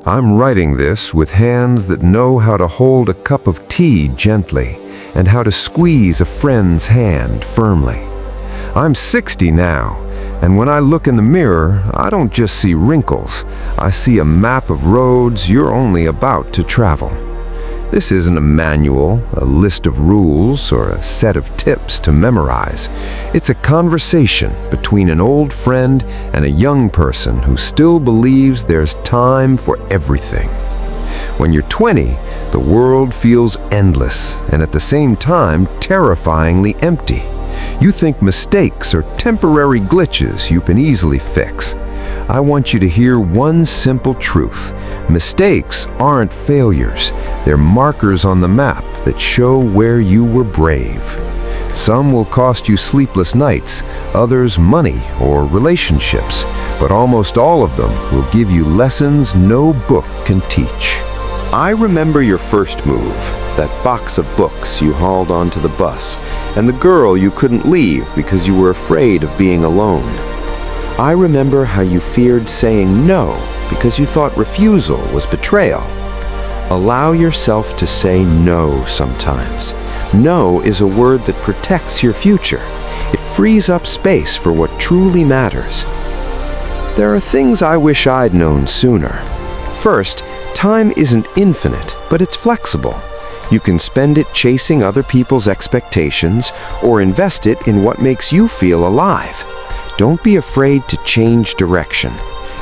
I'm writing this with hands that know how to hold a cup of tea gently and how to squeeze a friend's hand firmly. I'm 60 now, and when I look in the mirror, I don't just see wrinkles. I see a map of roads you're only about to travel. This isn't a manual, a list of rules, or a set of tips to memorize. It's a conversation between an old friend and a young person who still believes there's time for everything. When you're 20, the world feels endless and at the same time terrifyingly empty. You think mistakes are temporary glitches you can easily fix. I want you to hear one simple truth. Mistakes aren't failures. They're markers on the map that show where you were brave. Some will cost you sleepless nights, others money or relationships, but almost all of them will give you lessons no book can teach. I remember your first move, that box of books you hauled onto the bus, and the girl you couldn't leave because you were afraid of being alone. I remember how you feared saying no because you thought refusal was betrayal. Allow yourself to say no sometimes. No is a word that protects your future. It frees up space for what truly matters. There are things I wish I'd known sooner. First, time isn't infinite, but it's flexible. You can spend it chasing other people's expectations or invest it in what makes you feel alive. Don't be afraid to change direction.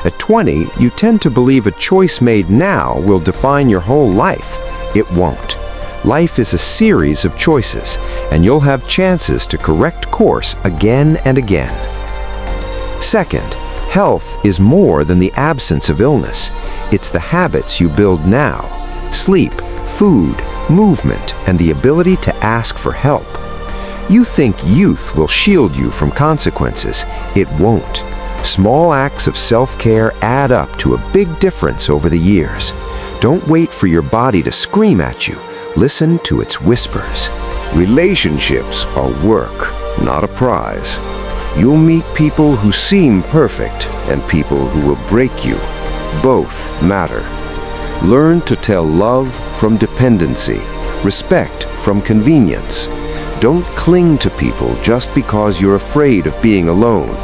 At 20, you tend to believe a choice made now will define your whole life. It won't. Life is a series of choices, and you'll have chances to correct course again and again. Second, health is more than the absence of illness. It's the habits you build now. Sleep, food, movement, and the ability to ask for help. You think youth will shield you from consequences. It won't. Small acts of self-care add up to a big difference over the years. Don't wait for your body to scream at you. Listen to its whispers. Relationships are work, not a prize. You'll meet people who seem perfect and people who will break you. Both matter. Learn to tell love from dependency, respect from convenience. Don't cling to people just because you're afraid of being alone.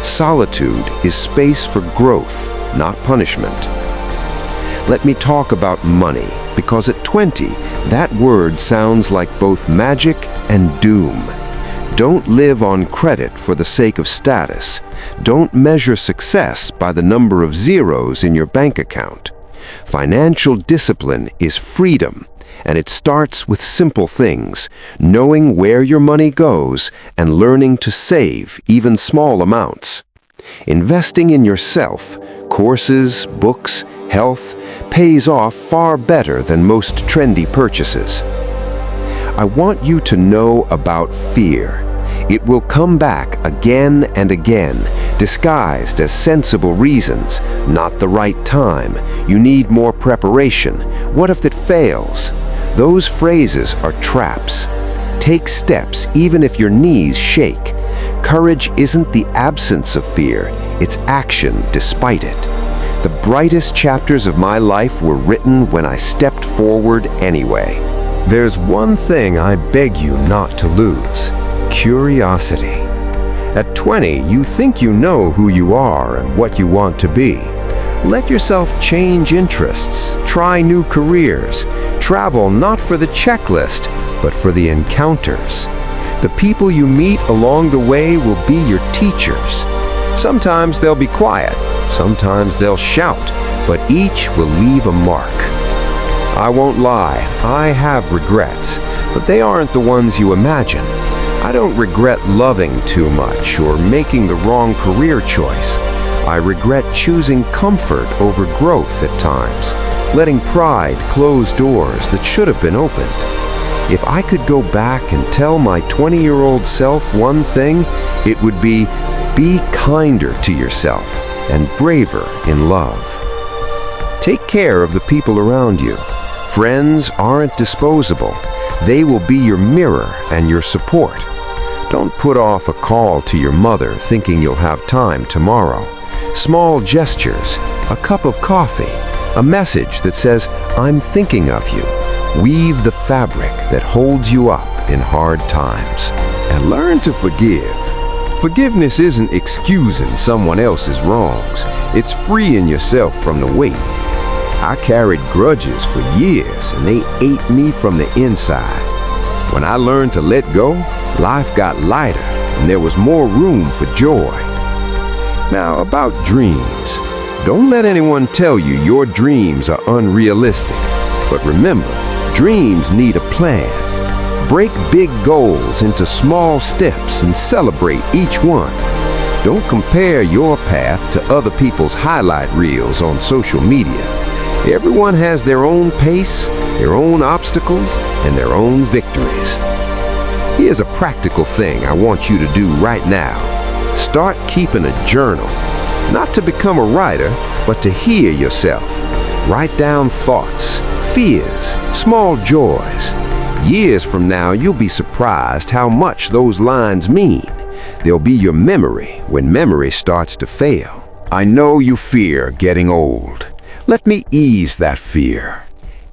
Solitude is space for growth, not punishment. Let me talk about money, because at 20, that word sounds like both magic and doom. Don't live on credit for the sake of status. Don't measure success by the number of zeros in your bank account. Financial discipline is freedom, and it starts with simple things, knowing where your money goes and learning to save even small amounts. Investing in yourself, courses, books, health, pays off far better than most trendy purchases. I want you to know about fear. It will come back again and again, disguised as sensible reasons. Not the right time. You need more preparation. What if it fails? Those phrases are traps. Take steps even if your knees shake. Courage isn't the absence of fear, it's action despite it. The brightest chapters of my life were written when I stepped forward anyway. There's one thing I beg you not to lose: curiosity. At 20, you think you know who you are and what you want to be. Let yourself change interests, try new careers, travel not for the checklist, but for the encounters. The people you meet along the way will be your teachers. Sometimes they'll be quiet, sometimes they'll shout, but each will leave a mark. I won't lie, I have regrets, but they aren't the ones you imagine. I don't regret loving too much or making the wrong career choice. I regret choosing comfort over growth at times, letting pride close doors that should have been opened. If I could go back and tell my 20-year-old self one thing, it would be kinder to yourself and braver in love. Take care of the people around you. Friends aren't disposable. They will be your mirror and your support. Don't put off a call to your mother thinking you'll have time tomorrow. Small gestures, a cup of coffee, A message that says, I'm thinking of you. Weave the fabric that holds you up in hard times. And learn to forgive. Forgiveness isn't excusing someone else's wrongs. It's freeing yourself from the weight. I carried grudges for years, and they ate me from the inside. When I learned to let go, life got lighter, and there was more room for joy. Now, about dreams. Don't let anyone tell you your dreams are unrealistic. But remember, dreams need a plan. Break big goals into small steps and celebrate each one. Don't compare your path to other people's highlight reels on social media. Everyone has their own pace, their own obstacles, and their own victories. Here's a practical thing I want you to do right now. Start keeping a journal. Not to become a writer, but to hear yourself. Write down thoughts, fears, small joys. Years from now, you'll be surprised how much those lines mean. They'll be your memory when memory starts to fail. I know you fear getting old. Let me ease that fear.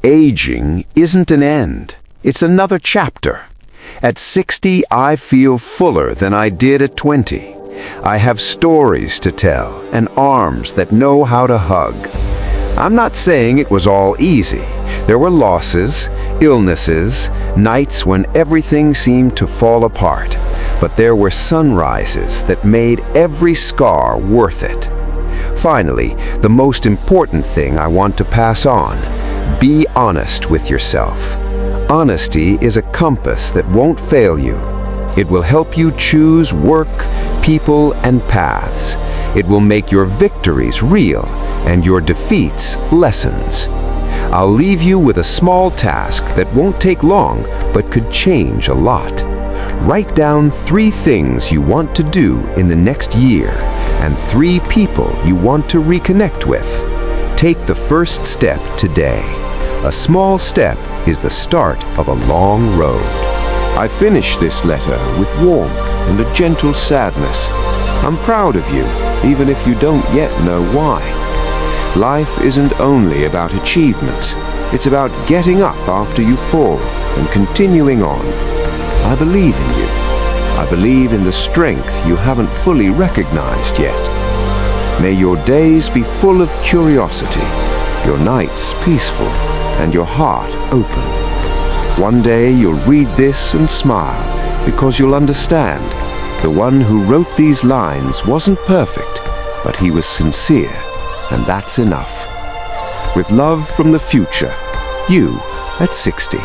Aging isn't an end. It's another chapter. At 60, I feel fuller than I did at 20. I have stories to tell and arms that know how to hug. I'm not saying it was all easy. There were losses, illnesses, nights when everything seemed to fall apart. But there were sunrises that made every scar worth it. Finally, the most important thing I want to pass on: be honest with yourself. Honesty is a compass that won't fail you. It will help you choose work, people, and paths. It will make your victories real and your defeats lessons. I'll leave you with a small task that won't take long but could change a lot. Write down 3 things you want to do in the next year and 3 people you want to reconnect with. Take the first step today. A small step is the start of a long road. I finish this letter with warmth and a gentle sadness. I'm proud of you, even if you don't yet know why. Life isn't only about achievements. It's about getting up after you fall and continuing on. I believe in you. I believe in the strength you haven't fully recognized yet. May your days be full of curiosity, your nights peaceful, and your heart open. One day you'll read this and smile because you'll understand the one who wrote these lines wasn't perfect, but he was sincere, and that's enough. With love from the future, you at 60.